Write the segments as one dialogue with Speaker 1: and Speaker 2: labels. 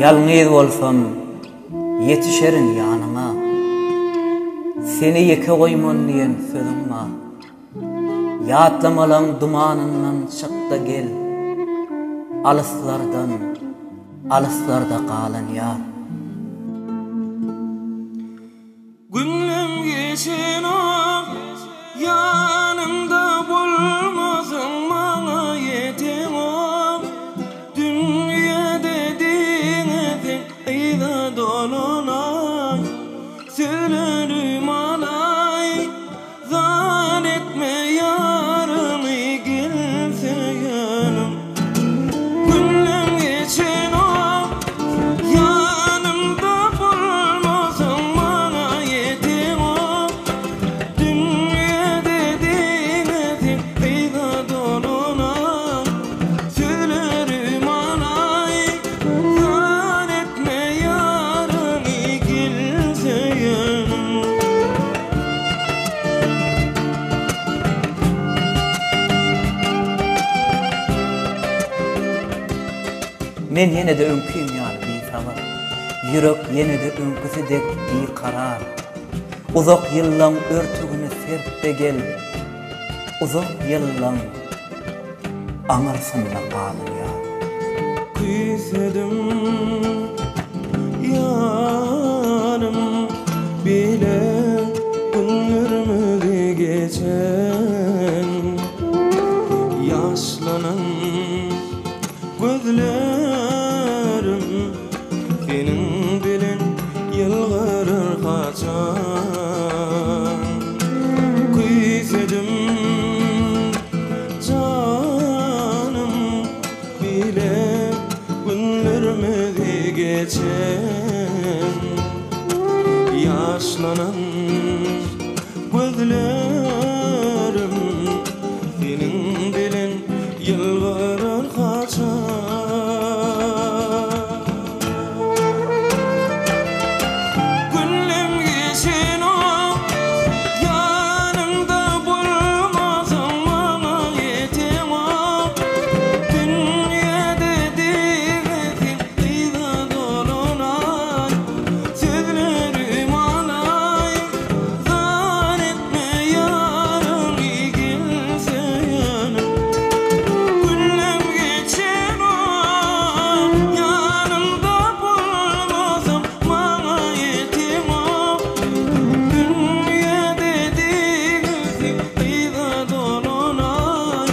Speaker 1: Yalňyz bolsam yetişerin ýanyňa. Seni ýeke goýman diýen sözüm bar. Ýatlamalaň dumanyndan çykda gel. Alyslardan, alyslarda galan ýar.
Speaker 2: Günlüm geçenok yanımda bolmasın bana yetemok. Dünya dediğine eyda dolunay. Söylerim alay zannetme yarını gelse yanım. Günlüm geçenok yanımda bolmasın bana yetemok. Dünya dediğine eyda dolunay. Söylerim alay zannetme yarını gelse yanım.
Speaker 1: Men yine de önküyüm ýaly bisabar. Yürek yine de önküsidek bir karar. Uzak yıllaň örtügüni serpde gel. Uzak yıllaň aňarsynda galan ýar.
Speaker 2: Küsedim yarım bile günlerimizi geçen. Yaşlanan gözlerim senin bilen yılgırır kaçan. Küsedim canım bile günlerimizi geçen. Yaşlanan gözlerim senin bilen yılgırır kaçan. Günlüm geçenok yanımda bolmasın bana yetemok. Dünya dediğine eyda dolunay. Sözlerim alay zannetme yarın gelse yanım. Günlüm geçenok yanımda bolmasın bana yetemok. Dünya dediğine eyda dolunay.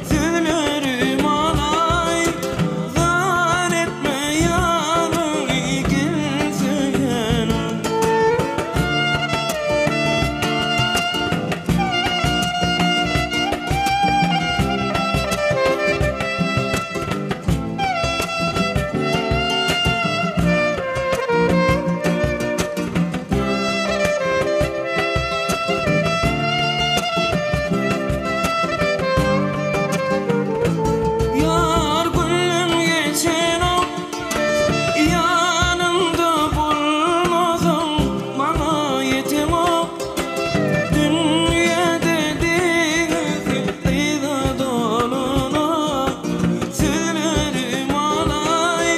Speaker 2: Sözlerim alay zannetme yarın gelse yanım. Yar günlüm geçenok yanımda bolmasın bana yetemok. Dünya dediğine eyda dolunay. Söylerim alay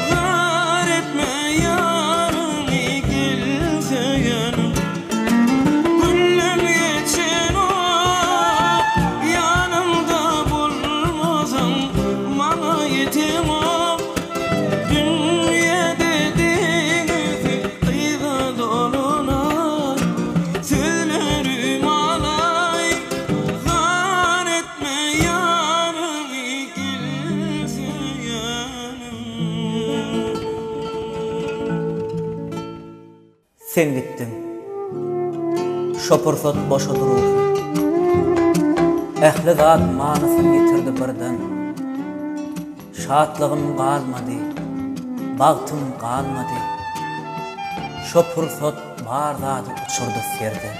Speaker 2: zannetme yarın gelse yanım. Günlüm geçenok yanımda bolmasın bana yetemok. Dünya dediğine eyda dolunay. Söylerim alay zannetme yarın gelse yanım.
Speaker 1: Sen gittin. Şopursat boşa durursun. Ähli zat manasyny yitirdi birden. Şatlygym galmady, bagtym galmady. Şopursat bar zady uçurdy serde.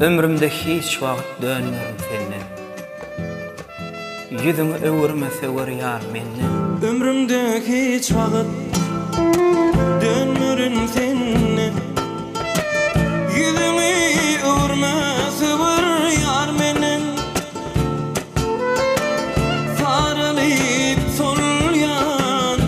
Speaker 1: Ömrümde hiç wagt dönmerim senden. Yüzüňi öwürmese wer ýar menden.
Speaker 2: Ömrümde hiç wagt dönmerim senden. Yüzüňi öwürmese wer ýar menden. Sarılyp solýan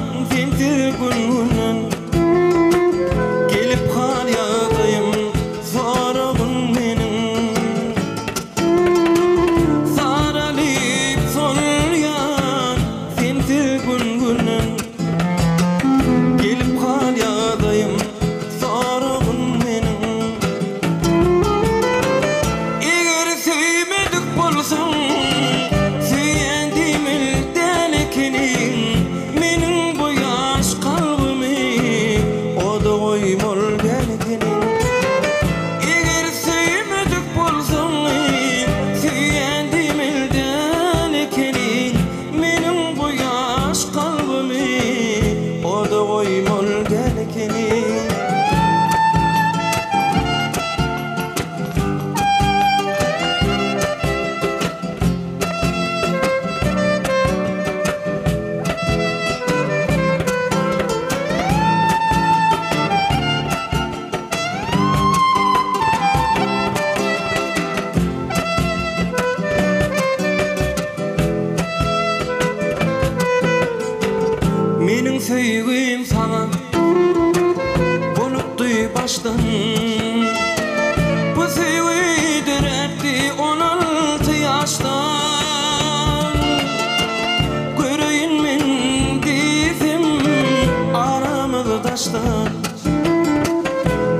Speaker 2: daştan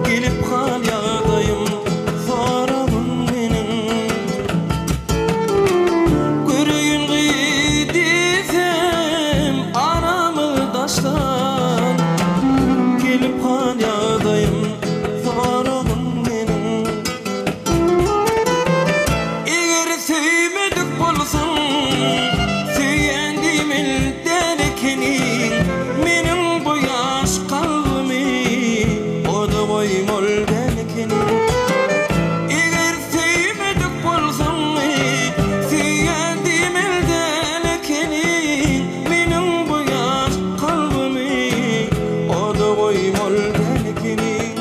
Speaker 2: gelip kal yağdayım sorağım menin görüyün gidisem anamı daştan gelip kal yağdayım sorağım menin eğer sevmedik bolsun süyendim elden ekenin menin bu yaş kalbimi o da koymol belkenin eğer sevmedik bolsun süyendim elden ekenin menin bu yaş kalbimi o da koymol belkenin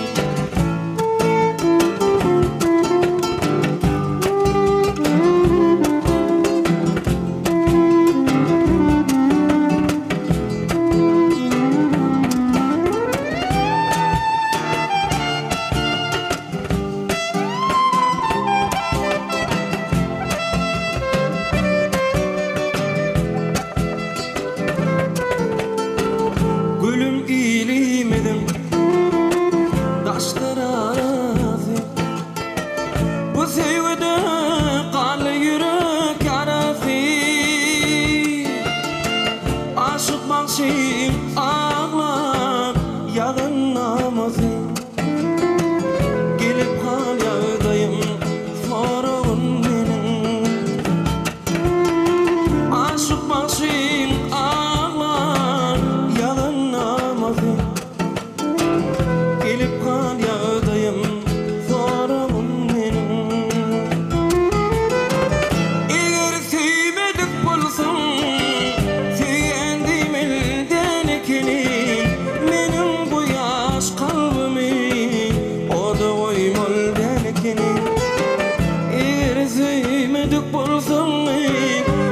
Speaker 2: gülüm iyilimedim daşlar arası bu sevgide kanlı yürek yarası aşık bakşım ağlar yağın namazı gelip kal yağdayım sorağım menin aşık bakşım ağlar yağın namazı gelip kal yağdayım sorağım menin eğer sevmedik bolsun süyendim elden ekenin menin bu yaş kalbimi o da koymol belkenin eğer sevmedik bolsun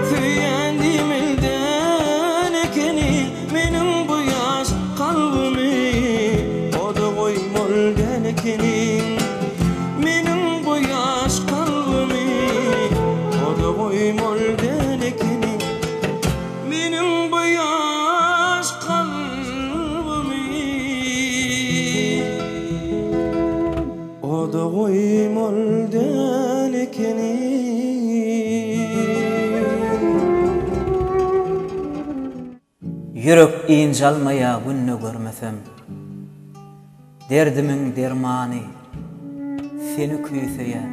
Speaker 2: süyendim elden ekenin menin bu yaş kalbimi o da koymol belkenin menin bu yaş kalbimi o da koymol belkenin menin bu yaş kalbimi o da koymol belkenin
Speaker 1: Yürek incalmaya günni görmesem derdimin dermani seni küyseyen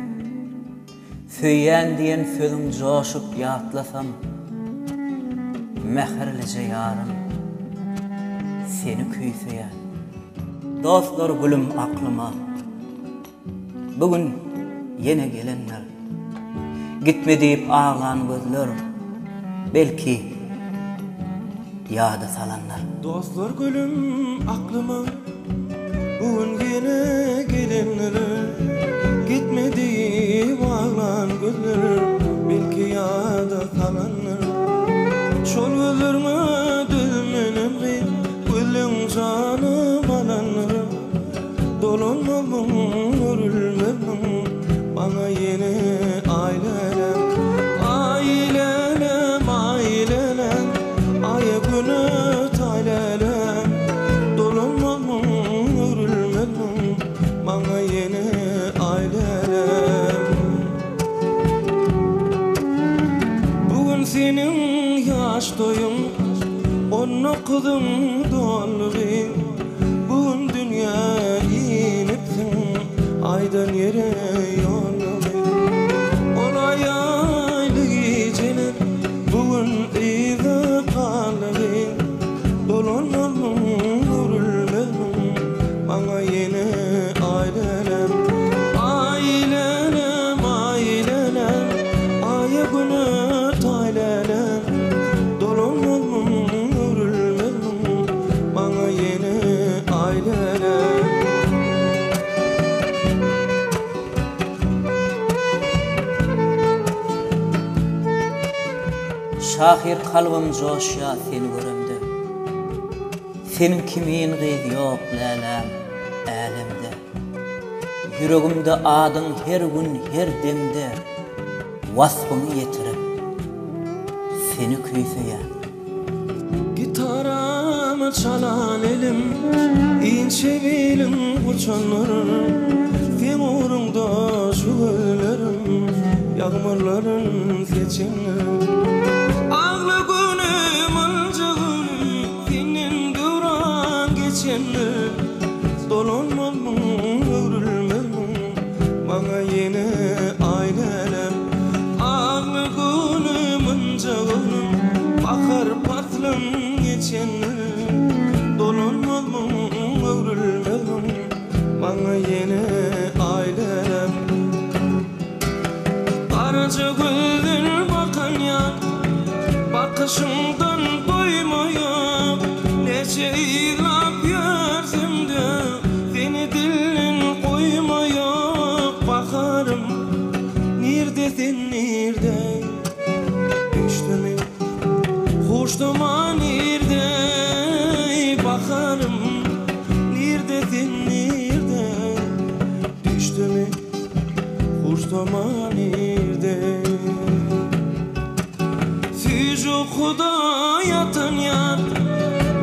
Speaker 1: söyyen diyen sözüm coşup yatlasam meherlice yarım seni küyseyen dostlar gülüm aklıma bugün yine gelenler gitme deyip ağlan gözler belki yağda salanlar
Speaker 2: dostlar gülüm aklıma bugün yine gelenleri gitmedi bağlan gözler belki yağda kalanlar şol gözlerime düzmenim gülüm canım alanlar dolanmamın örülmemim bana yine ailelem ailelem ailelem aya günü taylelem dolanmamın örülmemim bana yine ailelem bugün senin yaş doyum onu kızım dolğun bugün dünya inipsin aydan yere yolladım olay aylı geceler bugün izi kaldım dolanmamın örülmemim bana yine ailelem ailelem ailelem aya günü taylelem dolanmamın örülmemim bana yine ailelem
Speaker 1: şahir kalbim coşya seni görümde senin kimin gıyz yok lelem alemde yüreğimde adın her gün her demde vasfını yetirip seni küyseyen
Speaker 2: gitaramı çalan elim inçe bilim uçanlar sen uğrunda şu öllerim yağmurların seçenler ağlı günüm alcağınım senin duran geçenler dolanmam örülmem bana yine aynelem ağlı günüm alcağınım bakar patlam geçenler dolanmam örülmem bana yine aynelem Karaca gülden bakan ya bakışımdan doymuyor nece ilap görsem de seni dilin koymuyor bakarım neredesin nerede düştüm hoştuma nerede bakarım neredesin nerede düştüm hoştuma nerede Sujukuda yatan yar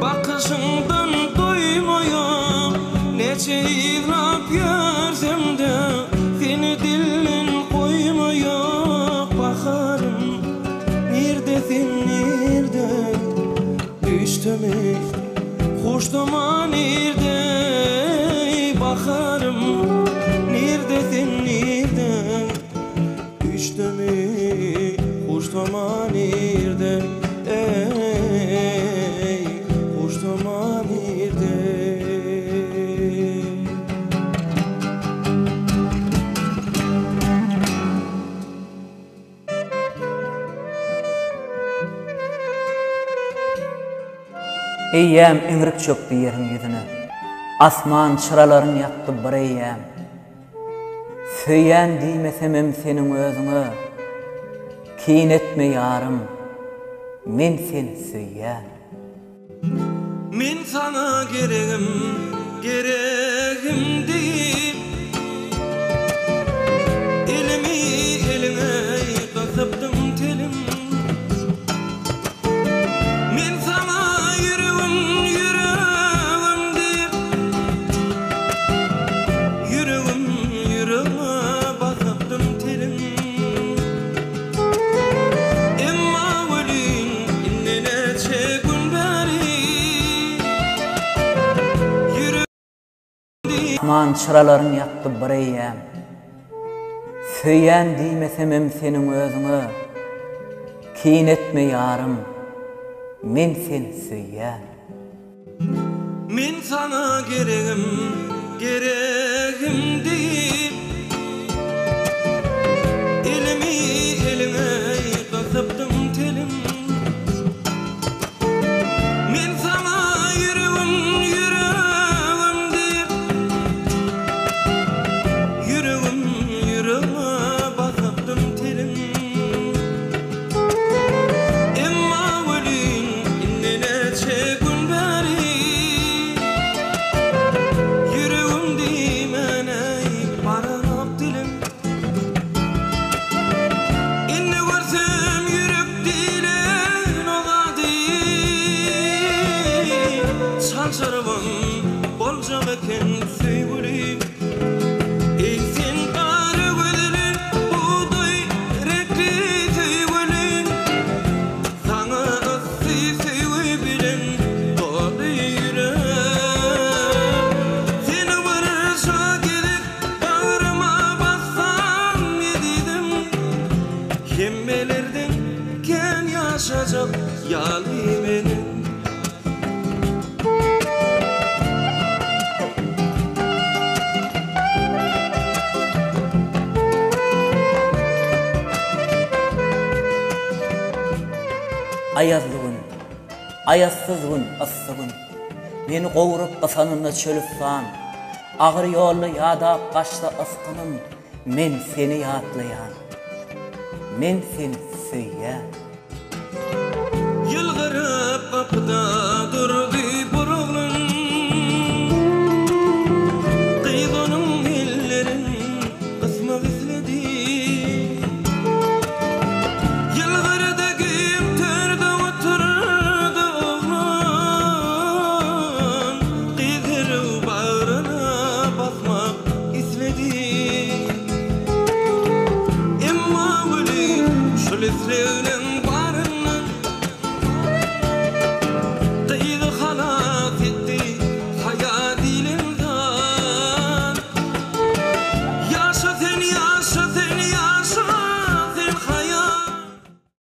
Speaker 2: bakışından doymuyor nece ilap görsem de seni dilin koymuyor bakarım neredesin nerede düştüm hoştuma nerede bakarım neredesin nerede düştüm hoştuma nerede hoştuma nerede
Speaker 1: Eyyem ingrik çöktü yerin yüzüne asman çıraların yaktı bir eyyem söyyen diymesemem senin özüne kin etme yarım men seni söyyen
Speaker 2: Men sana gereğim değil elimi eline kasaptım telim men sana yüreğim değil yüreğime basaptım telim emma ölün innene çekun beri
Speaker 1: asman çıraların yaktı bir eyyem söyyen diymesemem senin özüne kin etme yarım men seni söyyen
Speaker 2: Men sana gereğim değil elimi eline kasaptım telim men sana yüreğim değil yüreğime basaptım telim emma ölün innene çekun beri yüreğim dimene paranap dilim inni görsem yürek dilen oğadı sançarımın bolcam eken sevgilim sen karı gözlün buğday renkli sevgilim sana ıssız sevebilen dolu yürek seni barışa gelip bağrıma bassam yedim kemmelerden ken yaşayacak yali benim
Speaker 1: ayazlı gün, ayazsız gün, ıssız gün meni qovurup basanında çölüfsan ağır yollu yada qaşta ıskınım men seni yatlayan men seni söyyen
Speaker 2: yılgırıp kapıda durdu buruğun kıygonun ellerin kısmak izledi yılgırda giyip törde oturdu oğlum Öyle sevlen